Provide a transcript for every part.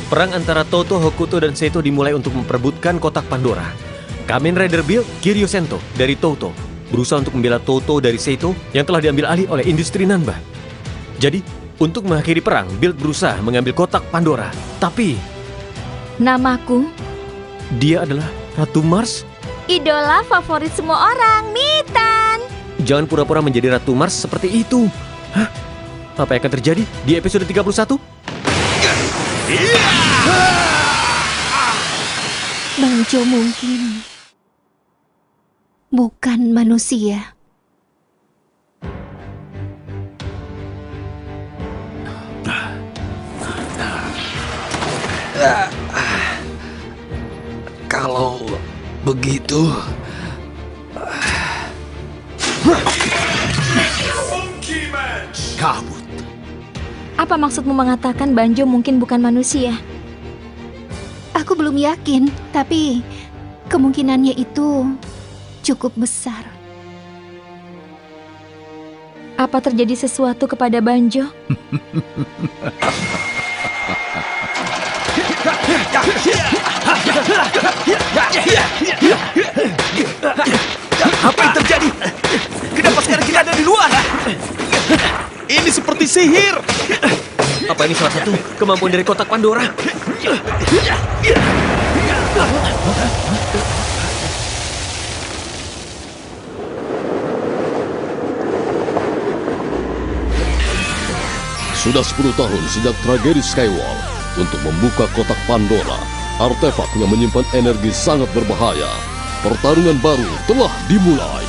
Perang antara Toto, Hokuto, dan Seto dimulai untuk memperebutkan kotak Pandora. Kamen Rider Build Kiryu Sento dari Toto berusaha untuk membela Toto dari Seto yang telah diambil alih oleh industri Nanba. Jadi, untuk mengakhiri perang, Build berusaha mengambil kotak Pandora. Tapi, Namaku dia adalah Ratu Mars. idola favorit semua orang, Mitan. Jangan pura-pura menjadi Ratu Mars seperti itu. Hah? Apa yang akan terjadi di episode 31? Banjo mungkin bukan manusia. Kalau begitu, kabut. Apa maksudmu mengatakan Banjo mungkin bukan manusia? Aku belum yakin, tapi kemungkinannya itu cukup besar. Apa terjadi sesuatu kepada Banjo? Apa yang terjadi? Kenapa sekarang kita ada di luar? Ini seperti sihir. Apa ini salah satu kemampuan dari kotak Pandora? Sudah 10 tahun sejak tragedi Skywall. Untuk membuka kotak Pandora, artefak yang menyimpan energi sangat berbahaya. Pertarungan baru telah dimulai.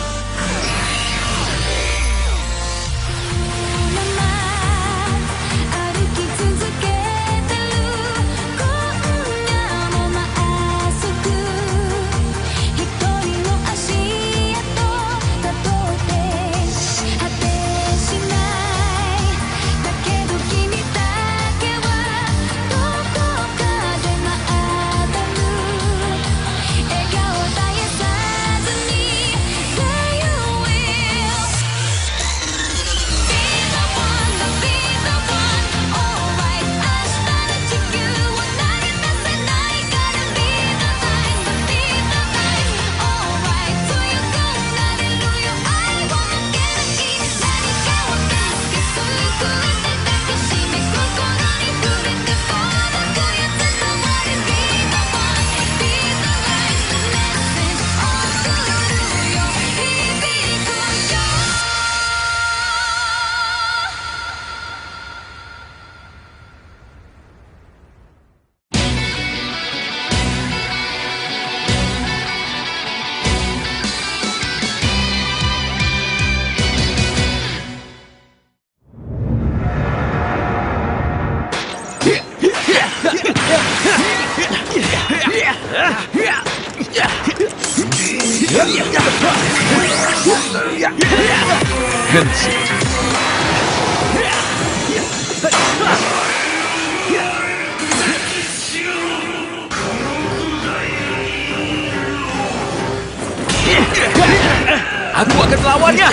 Aku akan melawannya.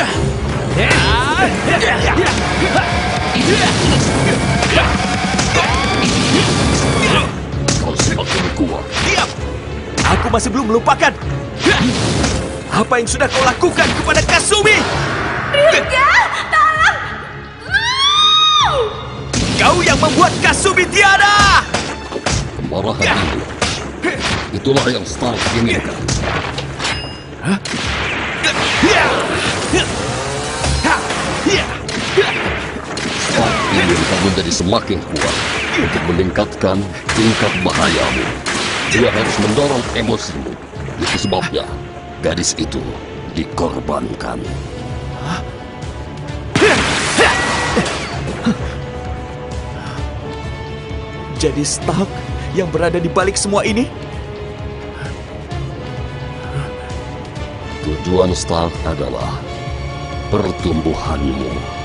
Kau semakin kuat. Diam. Aku masih belum melupakan apa yang sudah kau lakukan kepada Kasumi. Ryuga, tolong! Kau yang membuat Kasumi tiada. Kemarahan ini, itulah yang Stark inginkan. Stark ingin kamu menjadi semakin kuat untuk meningkatkan tingkat bahayamu. Dia harus mendorong emosimu. Itu sebabnya gadis itu dikorbankan. Jadi Stark yang berada di balik semua ini? Tujuan Stark adalah pertumbuhanmu.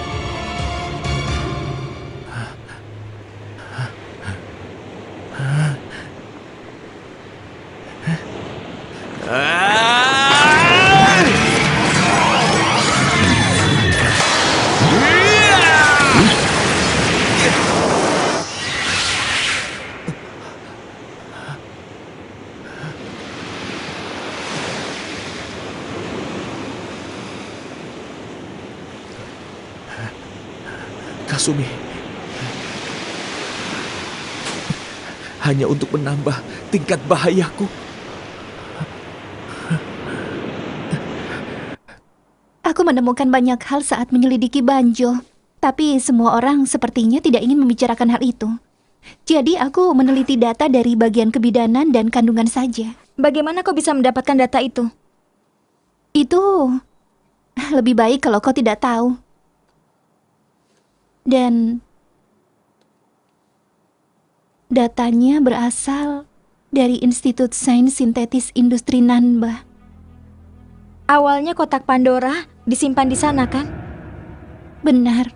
Kasumi. Hanya untuk menambah tingkat bahayaku. Aku menemukan banyak hal saat menyelidiki Banjo. Tapi semua orang sepertinya tidak ingin membicarakan hal itu. Jadi aku meneliti data dari bagian kebidanan dan kandungan saja. Bagaimana kau bisa mendapatkan data itu? Itu lebih baik kalau kau tidak tahu. Dan datanya berasal dari Institut Sains Sintetis Industri Nanba. Awalnya kotak Pandora disimpan di sana, kan? Benar.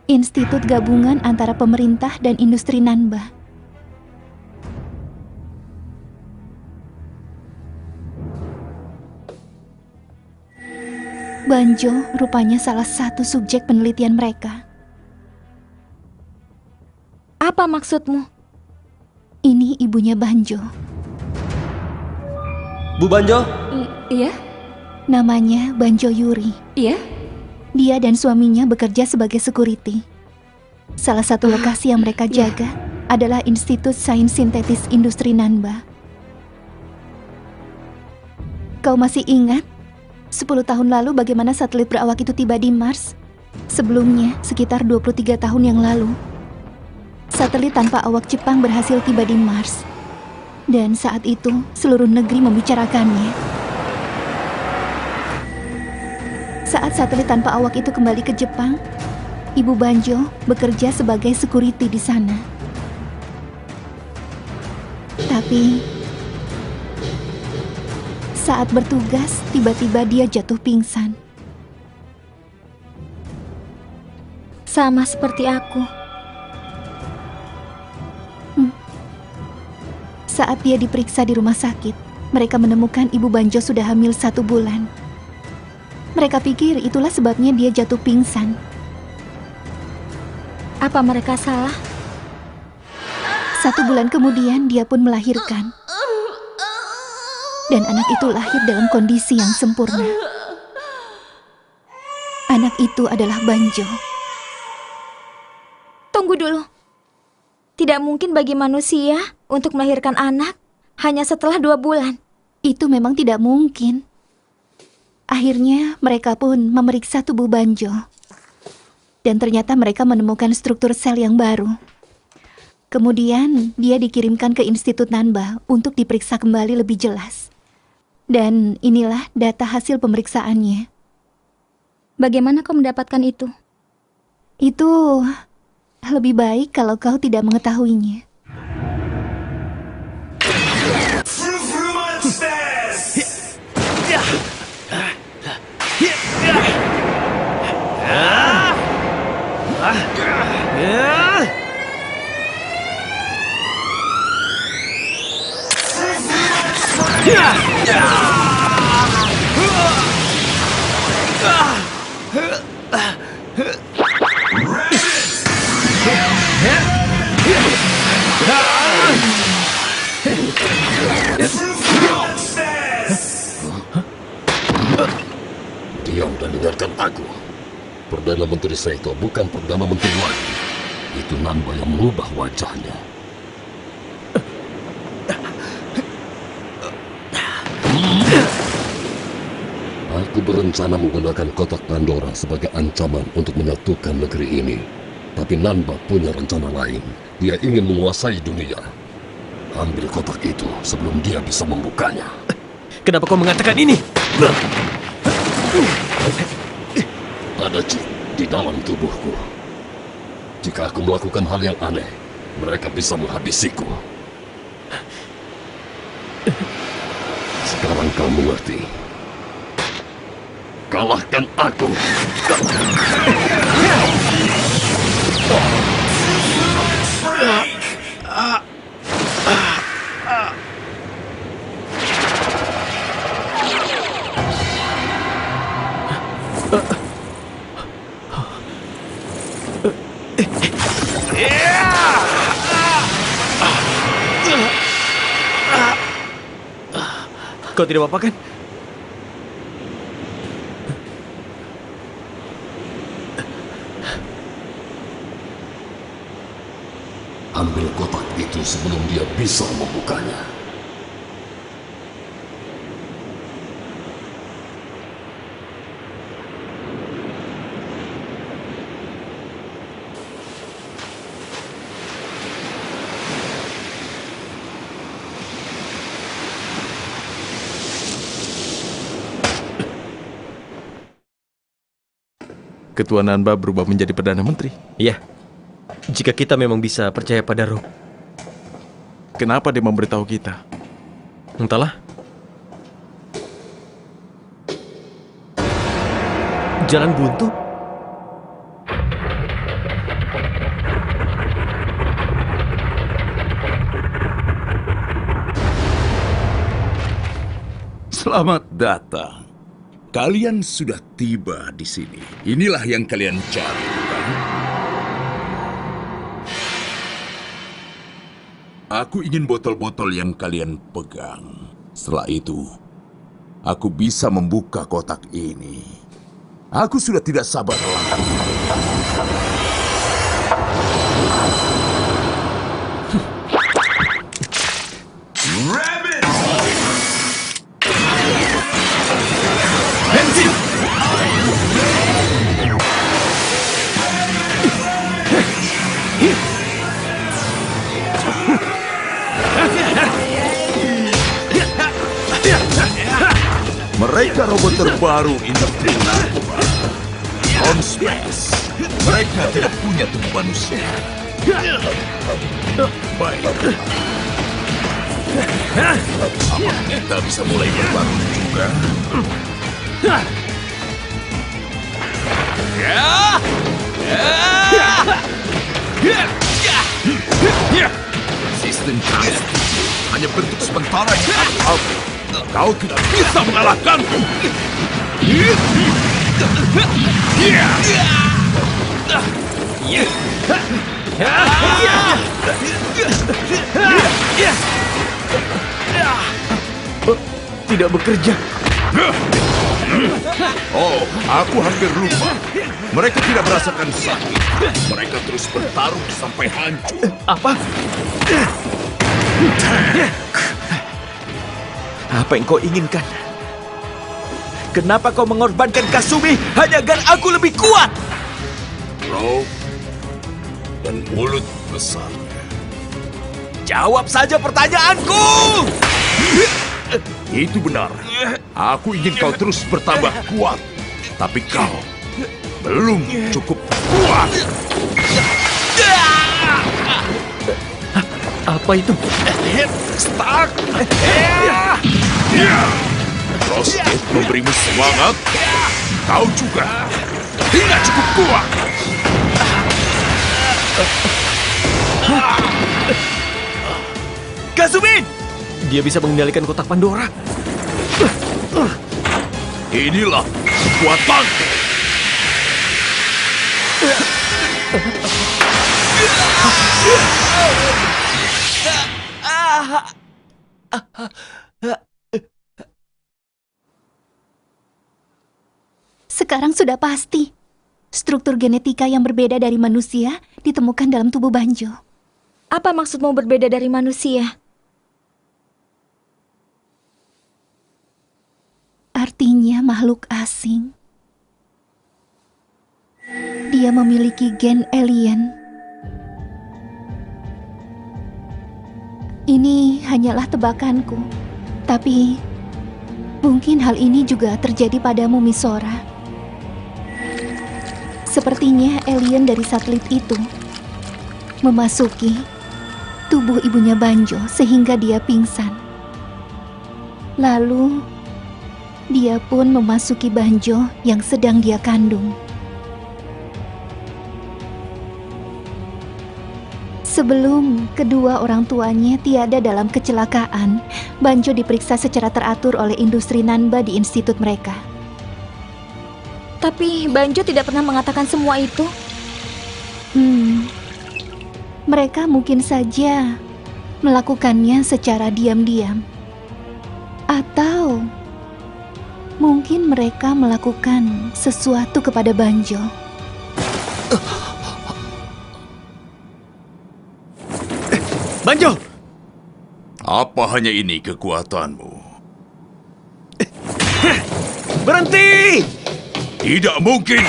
Institut gabungan antara pemerintah dan industri Nanba. Banjo rupanya salah satu subjek penelitian mereka. Apa maksudmu? Ini ibunya Banjo. Bu Banjo? Iya? Namanya Banjo Yuri. Iya? Dia dan suaminya bekerja sebagai security. Salah satu lokasi yang mereka jaga adalah Institut Sains Sintetis Industri Nanba. Kau masih ingat 10 tahun lalu bagaimana satelit berawak itu tiba di Mars? Sebelumnya, sekitar 23 tahun yang lalu, satelit tanpa awak Jepang berhasil tiba di Mars. Dan saat itu, seluruh negeri membicarakannya. Saat satelit tanpa awak itu kembali ke Jepang, Ibu Banjo bekerja sebagai security di sana. Tapi saat bertugas, tiba-tiba dia jatuh pingsan. Sama seperti aku. Saat dia diperiksa di rumah sakit, mereka menemukan Ibu Banjo sudah hamil 1 bulan. Mereka pikir itulah sebabnya dia jatuh pingsan. Apa mereka salah? 1 bulan kemudian dia pun melahirkan. Dan anak itu lahir dalam kondisi yang sempurna. Anak itu adalah Banjo. Tunggu dulu. Tidak mungkin bagi manusia untuk melahirkan anak hanya setelah 2 bulan. Itu memang tidak mungkin. Akhirnya mereka pun memeriksa tubuh Banjo. Dan ternyata mereka menemukan struktur sel yang baru. Kemudian dia dikirimkan ke Institut Nanba untuk diperiksa kembali lebih jelas. Dan inilah data hasil pemeriksaannya. Bagaimana kau mendapatkan itu? Itu lebih baik kalau kau tidak mengetahuinya. Diam dan dengarkan aku. Perdana Menteri Saito bukan Perdana Menteri lagi. Itu Nanba yang mengubah wajahnya. Aku berencana menggunakan kotak Pandora sebagai ancaman untuk menyatukan negeri ini. Tapi Nanba punya rencana lain. Dia ingin menguasai dunia. Ambil kotak itu sebelum dia bisa membukanya. Kenapa kau mengatakan ini? Ada chip di dalam tubuhku. Jika aku melakukan hal yang aneh, mereka bisa menghabisiku. Sekarang kau mengerti. Kalahkan aku. Kau tidak apa-apa kan? itu sebelum dia bisa membukanya. Ketua Nanba berubah menjadi Perdana Menteri. Iya, jika kita memang bisa percaya pada roh. Kenapa dia memberitahu kita? Entahlah. Jalan buntu? Selamat datang. Kalian sudah tiba di sini. Inilah yang kalian cari, bukan? Aku ingin botol-botol yang kalian pegang. Setelah itu, aku bisa membuka kotak ini. Aku sudah tidak sabar lagi. Mereka robot terbaru industri narkoba. On Space. Mereka tidak punya tubuh manusia. Baik. Apa kita bisa mulai berbaru juga? Sistem transit hanya bentuk sementara yang aku. Kau tidak bisa mengalahkanku. Tidak bekerja. Oh, aku hampir lupa. Mereka tidak merasakan sakit. Mereka terus bertarung sampai hancur. Apa? Apa yang kau inginkan? Kenapa kau mengorbankan Kasumi hanya agar aku lebih kuat? Roh dan mulut besar. Jawab saja pertanyaanku! Itu benar. Aku ingin kau terus bertambah kuat. Tapi kau belum cukup kuat. Apa itu? Stuck. Crossgate memberimu semangat. Kau juga tidak cukup kuat. Kasumi! Dia bisa mengendalikan kotak Pandora. Inilah kekuatanku. Sekarang sudah pasti, struktur genetika yang berbeda dari manusia ditemukan dalam tubuh Banjo. Apa maksudmu berbeda dari manusia? Artinya makhluk asing. Dia memiliki gen alien. Ini hanyalah tebakanku, tapi mungkin hal ini juga terjadi pada Mumi Sora. Sepertinya alien dari satelit itu memasuki tubuh ibunya Banjo sehingga dia pingsan. Lalu dia pun memasuki Banjo yang sedang dia kandung. Sebelum kedua orang tuanya tiada dalam kecelakaan, Banjo diperiksa secara teratur oleh industri Nanba di institut mereka. Tapi Banjo tidak pernah mengatakan semua itu. Mereka mungkin saja melakukannya secara diam-diam. Atau mungkin mereka melakukan sesuatu kepada Banjo. Banjo! Apa hanya ini kekuatanmu? Berhenti! Tidak mungkin!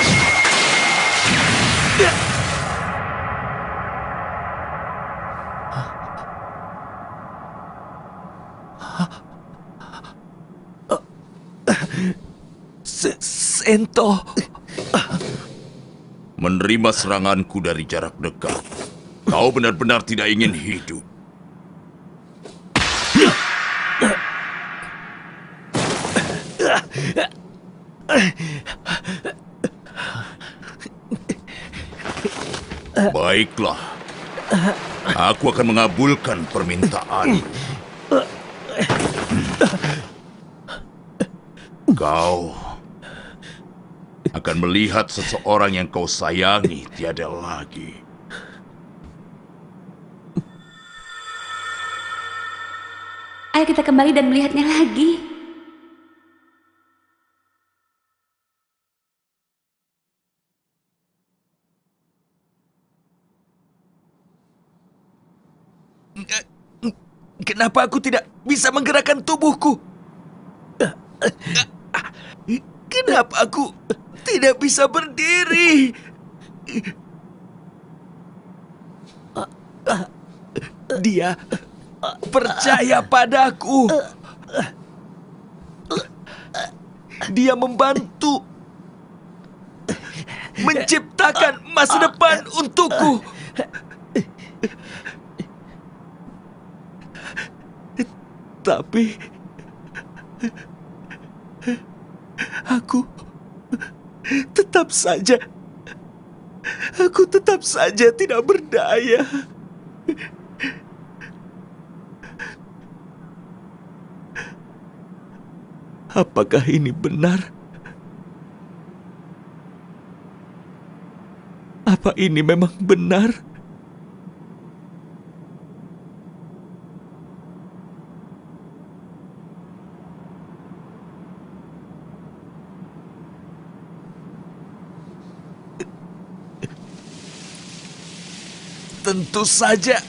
Sento. Menerima seranganku dari jarak dekat. Kau benar-benar tidak ingin hidup. Baiklah. Aku akan mengabulkan permintaanmu. Kau akan melihat seseorang yang kau sayangi tiada lagi. Ayo kita kembali dan melihatnya lagi. Kenapa aku tidak bisa menggerakkan tubuhku? Kenapa aku tidak bisa berdiri? Dia percaya padaku. Dia membantu menciptakan masa depan untukku. Tapi aku tetap saja tidak berdaya. Apakah ini benar? Apa ini memang benar? Tentu saja.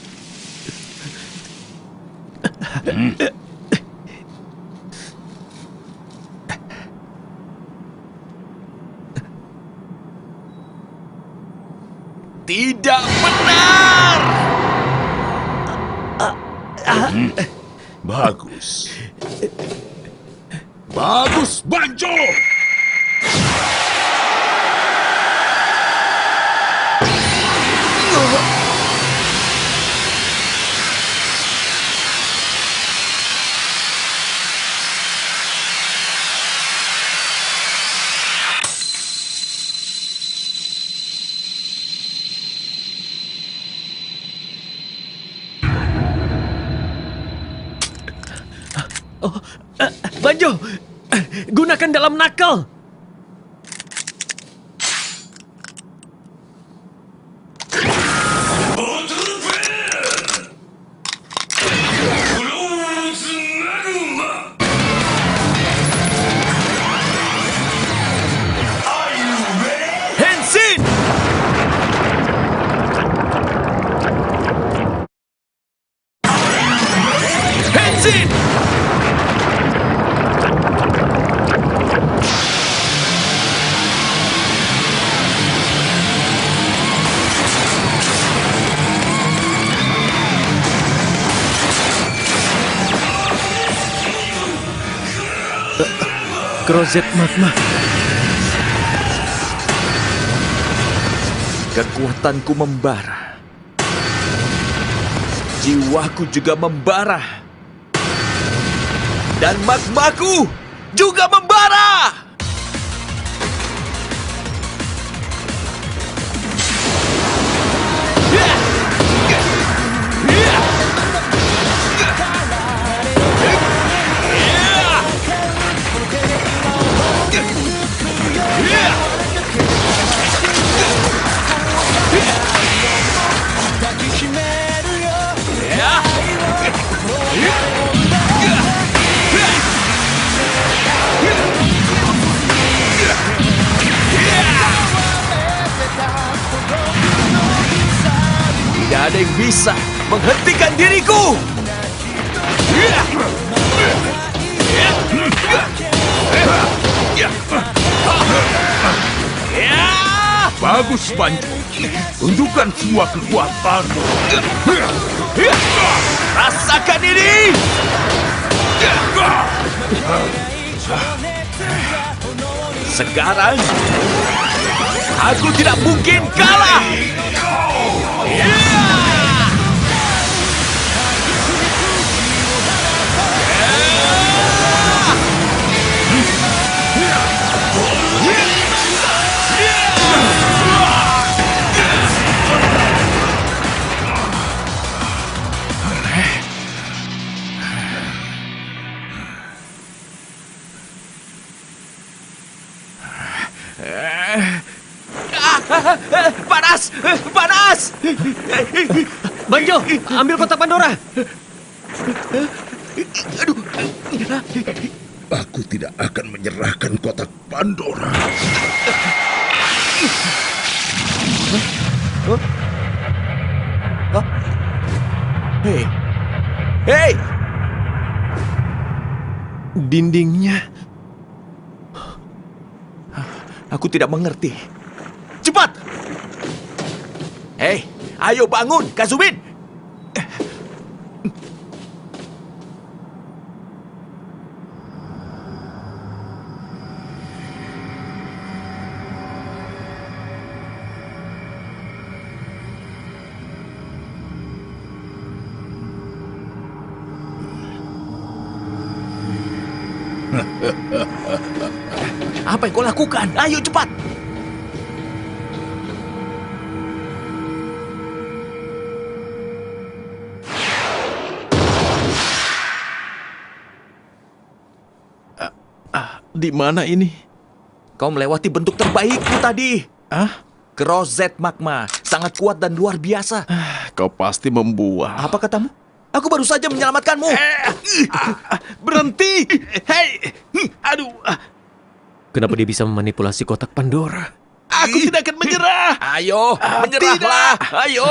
Tidak benar. Bagus. Bagus, Banjo! Banjo! Gunakan dalam nakal! Henshin! Henshin! Krozet magma. Kekuatanku membara. Jiwaku juga membara. Dan magmaku juga membara. Tidak ada yang bisa menghentikan diriku. Bagus, Banjo. Tunjukkan semua kekuatanmu. Rasakan ini. Sekarang, aku tidak mungkin kalah. Panas! Panas! Banjo, ambil kotak Pandora. Aku tidak akan menyerahkan kotak Pandora. Hei! Hei! Dindingnya. Aku tidak mengerti. Cepat! Hei, ayo bangun, Kazubin! Apa yang kau lakukan? Ayo cepat! Di mana ini? Kau melewati bentuk terbaikmu tadi. Ah, Crozet magma, sangat kuat dan luar biasa. kau pasti membual. Apa katamu? Aku baru saja menyelamatkanmu. Berhenti! Hei! Aduh! Kenapa dia bisa memanipulasi kotak Pandora? Aku tidak akan menyerah! Ayo, menyerahlah. Ayo.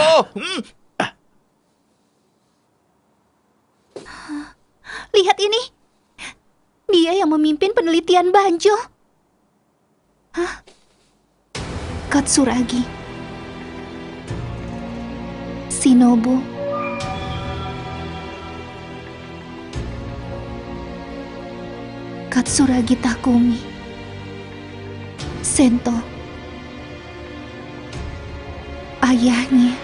Lihat ini. Dia yang memimpin penelitian Banjo. Hah? Katsuragi. Shinobu. Katsuragi Takumi. Sento. Ayahnya.